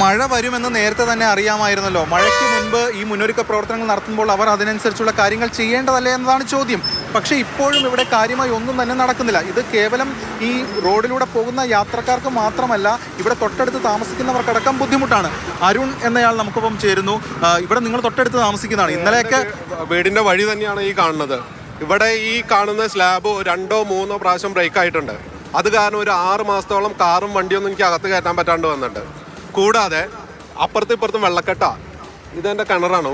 മഴ വരുമെന്ന് നേരത്തെ തന്നെ അറിയാമായിരുന്നല്ലോ. മഴയ്ക്ക് മുൻപ് ഈ മുന്നൊരുക്ക പ്രവർത്തനങ്ങൾ നടത്തുമ്പോൾ അവർ അതിനനുസരിച്ചുള്ള കാര്യങ്ങൾ ചെയ്യേണ്ടതല്ലേ എന്നതാണ് ചോദ്യം. പക്ഷേ ഇപ്പോഴും ഇവിടെ കാര്യമായി ഒന്നും തന്നെ നടക്കുന്നില്ല. ഇത് കേവലം ഈ റോഡിലൂടെ പോകുന്ന യാത്രക്കാർക്ക് മാത്രമല്ല, ഇവിടെ തൊട്ടടുത്ത് താമസിക്കുന്നവർക്കടക്കം ബുദ്ധിമുട്ടാണ്. അരുൺ എന്നയാൾ നമുക്കൊപ്പം ചേരുന്നു. ഇവിടെ നിങ്ങൾ തൊട്ടടുത്ത് താമസിക്കുന്നതാണ്. ഇന്നലെയൊക്കെ വീടിന്റെ വഴി തന്നെയാണ് ഈ കാണുന്നത്. ഇവിടെ ഈ കാണുന്ന സ്ലാബ് 2-3 പ്രാവശ്യം ബ്രേക്ക് ആയിട്ടുണ്ട്. അത് കാരണം ഒരു 6 മാസത്തോളം കാറും വണ്ടിയൊന്നും എനിക്ക് അകത്ത് കയറ്റാൻ പറ്റാണ്ട് വന്നിട്ടുണ്ട്. കൂടാതെ അപ്പുറത്തും ഇപ്പുറത്തും വെള്ളക്കെട്ട ഇതെൻ്റെ കിണറാണ്,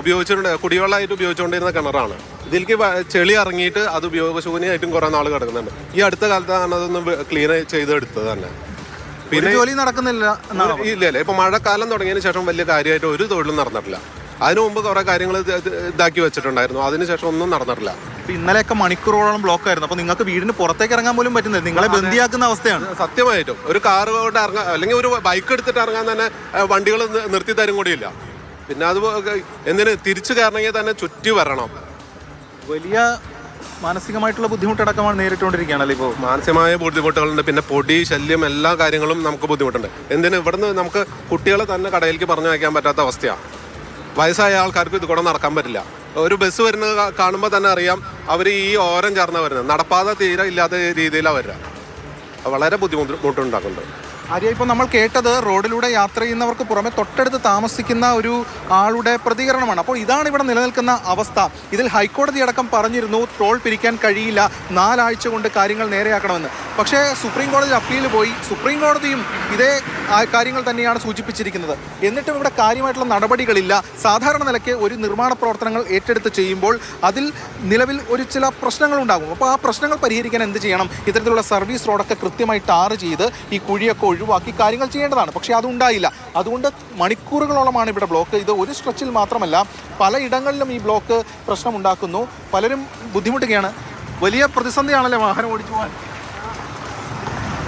കുടിവെള്ളമായിട്ട് ഉപയോഗിച്ചുകൊണ്ടിരുന്ന കിണറാണ്. ഇതിലേക്ക് ചെളി ഇറങ്ങിയിട്ട് അത് ഉപയോഗശൂന്യമായിട്ടും കുറേ നാൾ കിടക്കുന്നുണ്ട്. ഈ അടുത്ത കാലത്താണ് അതൊന്ന് ക്ലീൻ ചെയ്തെടുത്തത് തന്നെ. പിന്നെ ജോലി നടക്കുന്നില്ല. ഇല്ല ഇപ്പൊ മഴക്കാലം തുടങ്ങിയതിന് ശേഷം വലിയ കാര്യമായിട്ട് ഒരു തൊഴിലും നടന്നിട്ടില്ല. അതിനു മുമ്പ് കുറെ കാര്യങ്ങൾ ഇതാക്കി വെച്ചിട്ടുണ്ടായിരുന്നു, അതിനുശേഷം ഒന്നും നടന്നിട്ടില്ല. ഇന്നലെയൊക്കെ മണിക്കൂറോളം ബ്ലോക്ക് ആയിരുന്നു. അപ്പൊ നിങ്ങൾക്ക് വീടിന് പുറത്തേക്ക് ഇറങ്ങാൻ പോലും പറ്റുന്നില്ല, നിങ്ങളെ ബന്ദിയാക്കുന്ന അവസ്ഥയാണ്. സത്യമായിട്ടും ഒരു കാർ കൊണ്ട് ഇറങ്ങാൻ അല്ലെങ്കിൽ ഒരു ബൈക്ക് എടുത്തിട്ട് ഇറങ്ങാൻ തന്നെ വണ്ടികൾ നിർത്തി തരും കൂടിയില്ല. പിന്നെ അത് എന്തിന് തിരിച്ചു കയറണമെങ്കിൽ തന്നെ ചുറ്റി വരണം. വലിയ മാനസികമായിട്ടുള്ള ബുദ്ധിമുട്ടടക്കമാണ് നേരിട്ടുകൊണ്ടിരിക്കുകയാണല്ലോ ഇപ്പോൾ. മാനസികമായ ബുദ്ധിമുട്ടുകളുണ്ട്, പിന്നെ പൊടി ശല്യം, എല്ലാ കാര്യങ്ങളും നമുക്ക് ബുദ്ധിമുട്ടുണ്ട്. എന്തിന് ഇവിടുന്ന് നമുക്ക് കുട്ടികളെ തന്നെ കടയിലേക്ക് പറഞ്ഞു വയ്ക്കാൻ പറ്റാത്ത അവസ്ഥയാണ്. വയസ്സായ ആൾക്കാർക്ക് ഇത് കൂടെ നടക്കാൻ പറ്റില്ല. ഒരു ബസ് വരുന്നത് കാണുമ്പോൾ തന്നെ അറിയാം അവർ ഈ ഓരം ചേർന്ന വരുന്നത്, നടപ്പാത തീരെ ഇല്ലാത്ത രീതിയിലാണ് വരിക. വളരെ ബുദ്ധിമുട്ടുണ്ടാക്കുന്നുണ്ട്. ആര്യ, ഇപ്പോൾ നമ്മൾ കേട്ടത് റോഡിലൂടെ യാത്ര ചെയ്യുന്നവർക്ക് പുറമെ തൊട്ടടുത്ത് താമസിക്കുന്ന ഒരു ആളുടെ പ്രതികരണമാണ്. അപ്പോൾ ഇതാണ് ഇവിടെ നിലനിൽക്കുന്ന അവസ്ഥ. ഇതിൽ ഹൈക്കോടതി അടക്കം പറഞ്ഞിരുന്നു ടോൾ പിരിക്കാൻ കഴിയില്ല, 4 ആഴ്ച കൊണ്ട് കാര്യങ്ങൾ നേരെയാക്കണമെന്ന്. പക്ഷേ സുപ്രീം കോടതിയിൽ അപ്പീൽ പോയി. സുപ്രീം കോടതിയും ഇതേ കാര്യങ്ങൾ തന്നെയാണ് സൂചിപ്പിച്ചിരിക്കുന്നത്. എന്നിട്ടും ഇവിടെ കാര്യമായിട്ടുള്ള നടപടികളില്ല. സാധാരണ നിലയ്ക്ക് ഒരു നിർമ്മാണ പ്രവർത്തനങ്ങൾ ഏറ്റെടുത്ത് ചെയ്യുമ്പോൾ അതിൽ നിലവിൽ ചില പ്രശ്നങ്ങളുണ്ടാകും. അപ്പോൾ ആ പ്രശ്നങ്ങൾ പരിഹരിക്കാൻ എന്ത് ചെയ്യണം? ഇത്തരത്തിലുള്ള സർവീസ് റോഡൊക്കെ കൃത്യമായി ടാർ ചെയ്ത് ഈ കുഴിയൊക്കെ ഒഴിവാക്കി കാര്യങ്ങൾ ചെയ്യേണ്ടതാണ്. പക്ഷേ അതുണ്ടായില്ല. അതുകൊണ്ട് മണിക്കൂറുകളോളമാണ് ഇവിടെ ബ്ലോക്ക്. ഇത് ഒരു സ്ട്രെച്ചിൽ മാത്രമല്ല, പലയിടങ്ങളിലും ഈ ബ്ലോക്ക് പ്രശ്നമുണ്ടാക്കുന്നു. പലരും ബുദ്ധിമുട്ടുകയാണ്. വലിയ പ്രതിസന്ധിയാണല്ലേ വാഹനം ഓടിച്ചു പോകാൻ.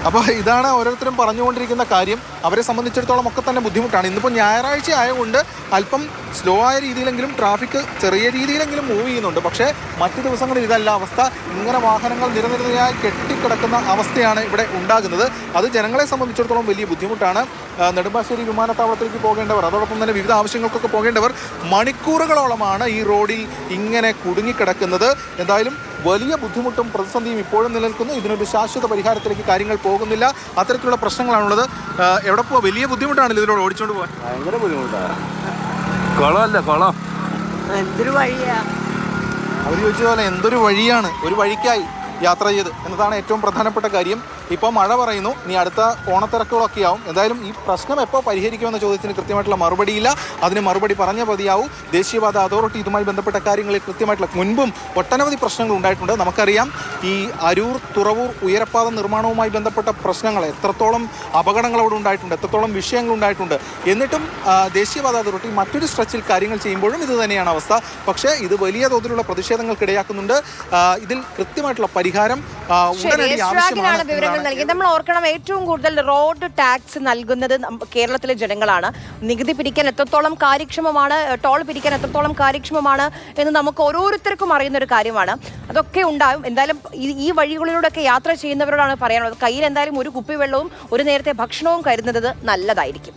അപ്പോൾ ഇതാണ് ഓരോരുത്തരും പറഞ്ഞുകൊണ്ടിരിക്കുന്ന കാര്യം. അവരെ സംബന്ധിച്ചിടത്തോളം ഒക്കെ തന്നെ ബുദ്ധിമുട്ടാണ്. ഇന്നിപ്പോൾ ഞായറാഴ്ച ആയതുകൊണ്ട് അല്പം സ്ലോ ആയ രീതിയിലെങ്കിലും ട്രാഫിക് ചെറിയ രീതിയിലെങ്കിലും മൂവ് ചെയ്യുന്നുണ്ട്. പക്ഷേ മറ്റു ദിവസങ്ങളിൽ ഇതല്ല അവസ്ഥ. ഇങ്ങനെ വാഹനങ്ങൾ നിരനിരയായി കെട്ടിക്കിടക്കുന്ന അവസ്ഥയാണ് ഇവിടെ ഉണ്ടാകുന്നത്. അത് ജനങ്ങളെ സംബന്ധിച്ചിടത്തോളം വലിയ ബുദ്ധിമുട്ടാണ്. നെടുമ്പാശ്ശേരി വിമാനത്താവളത്തിലേക്ക് പോകേണ്ടവർ, അതോടൊപ്പം തന്നെ വിവിധ ആവശ്യങ്ങൾക്കൊക്കെ പോകേണ്ടവർ മണിക്കൂറുകളോളമാണ് ഈ റോഡിൽ ഇങ്ങനെ കുടുങ്ങിക്കിടക്കുന്നത്. എന്തായാലും വലിയ ബുദ്ധിമുട്ടും പ്രതിസന്ധിയും ഇപ്പോഴും നിലനിൽക്കുന്നു. ഇതിനൊരു ശാശ്വത പരിഹാരത്തിലേക്ക് കാര്യങ്ങൾ പോകുന്നില്ല. അത്തരത്തിലുള്ള പ്രശ്നങ്ങളാണുള്ളത്. എവിടെ പോവാ? വലിയ ബുദ്ധിമുട്ടാണല്ലോ ഇതിലൂടെ ഓടിച്ചുകൊണ്ട് പോകാൻ. ഭയങ്കര ബുദ്ധിമുട്ടാണ്. കുളം എന്തൊരു വഴിയാ. അവർ ചോദിച്ചതുപോലെ എന്തൊരു വഴിയാണ്, ഒരു വഴിക്കായി യാത്ര ചെയ്ത് എന്നതാണ് ഏറ്റവും പ്രധാനപ്പെട്ട കാര്യം. ഇപ്പോൾ മഴ പറയുന്നു, ഇനി അടുത്ത ഓണത്തിരക്കുകളൊക്കെ ആവും. എന്തായാലും ഈ പ്രശ്നം എപ്പോൾ പരിഹരിക്കുമെന്ന ചോദ്യത്തിന് കൃത്യമായിട്ടുള്ള മറുപടിയില്ല. അതിന് മറുപടി പറഞ്ഞ മതിയാവും. ദേശീയപാത അതോറിറ്റി ഇതുമായി ബന്ധപ്പെട്ട കാര്യങ്ങളിൽ കൃത്യമായിട്ടുള്ള മുൻപും ഒട്ടനവധി പ്രശ്നങ്ങൾ ഉണ്ടായിട്ടുണ്ട്. നമുക്കറിയാം ഈ അരൂർ തുറവൂർ ഉയരപ്പാത നിർമ്മാണവുമായി ബന്ധപ്പെട്ട പ്രശ്നങ്ങൾ, എത്രത്തോളം അപകടങ്ങൾ അവിടെ ഉണ്ടായിട്ടുണ്ട്, എത്രത്തോളം വിഷയങ്ങൾ ഉണ്ടായിട്ടുണ്ട്. എന്നിട്ടും ദേശീയപാത അതോറിറ്റി മറ്റൊരു സ്ട്രെച്ചിൽ കാര്യങ്ങൾ ചെയ്യുമ്പോഴും ഇത് തന്നെയാണ് അവസ്ഥ. പക്ഷേ ഇത് വലിയ തോതിലുള്ള പ്രതിഷേധങ്ങൾക്കിടയാക്കുന്നുണ്ട്. ഇതിൽ കൃത്യമായിട്ടുള്ള പരിഹാരം ഉടനടി ആവശ്യമാണ്. നമ്മൾ ഓർക്കണം, ഏറ്റവും കൂടുതൽ റോഡ് ടാക്സ് നൽകുന്നത് കേരളത്തിലെ ജനങ്ങളാണ്. നികുതി പിരിക്കാൻ എത്രത്തോളം കാര്യക്ഷമമാണ്, ടോൾ പിരിക്കാൻ എത്രത്തോളം കാര്യക്ഷമമാണ് എന്ന് നമുക്ക് ഓരോരുത്തർക്കും അറിയുന്ന ഒരു കാര്യമാണ്. അതൊക്കെ ഉണ്ടാവും. എന്തായാലും ഈ വഴികളിലൂടെയൊക്കെ യാത്ര ചെയ്യുന്നവരോടാണ് പറയാനുള്ളത്, കയ്യിൽ എന്തായാലും ഒരു കുപ്പി വെള്ളവും ഒരു നേരത്തെ ഭക്ഷണവും കരുതുന്നത് നല്ലതായിരിക്കും.